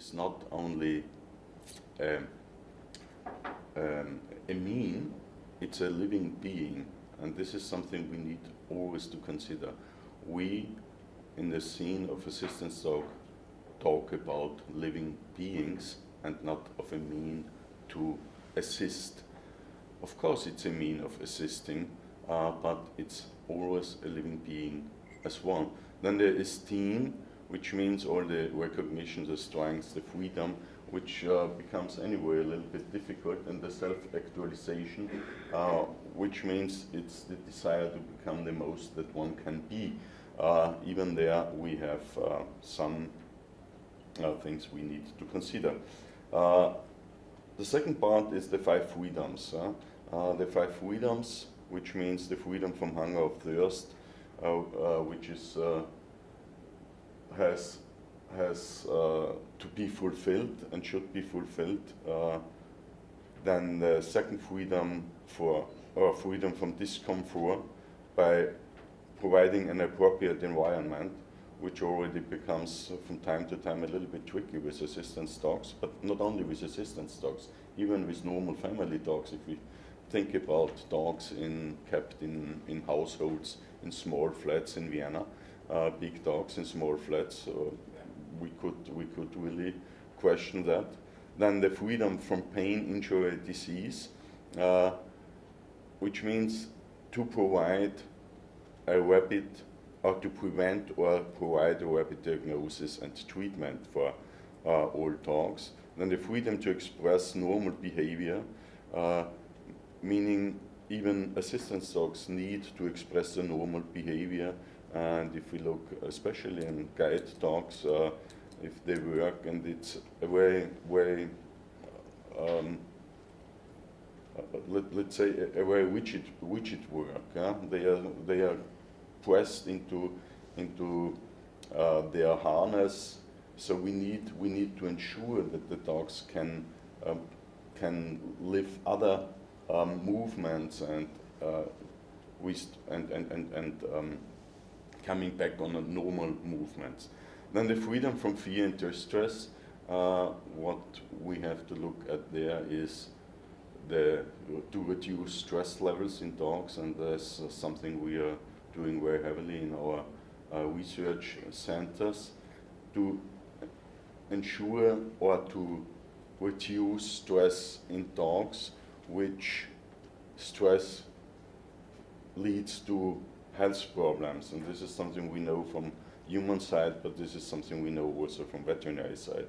is not only um, a mean, it's a living being, and this is something we need always to consider. We, in the scene of assistance dog, talk about living beings and not of a mean to assist. Of course it's a mean of assisting, but it's always a living being as well. Then the esteem, which means all the recognition, the strengths, the freedom, which becomes anyway a little bit difficult, and the self-actualization, which means it's the desire to become the most that one can be. Even there we have some things we need to consider. The second part is the 5 freedoms. The 5 freedoms, which means the freedom from hunger or thirst, which is has to be fulfilled and should be fulfilled. Then the second freedom freedom from discomfort by providing an appropriate environment, which already becomes from time to time a little bit tricky with assistance dogs, but not only with assistance dogs, even with normal family dogs. If we think about dogs kept in households, in small flats in Vienna, big dogs in small flats, we could really question that. Then the freedom from pain, injury, disease, which means to provide a rapid, or to prevent or provide a rapid diagnosis and treatment for all dogs. Then the freedom to express normal behavior, meaning even assistance dogs need to express the normal behavior. And if we look especially in guide dogs, if they work, and it's a very let's say a very rigid work. They are pressed into their harness. So we need to ensure that the dogs can live other movements and coming back on a normal movements. Then the freedom from fear and distress. What we have to look at there is to reduce stress levels in dogs, and that's something we are doing very heavily in our research centers, to ensure or to reduce stress in dogs, which stress leads to health problems. And this is something we know from human side, but this is something we know also from veterinary side.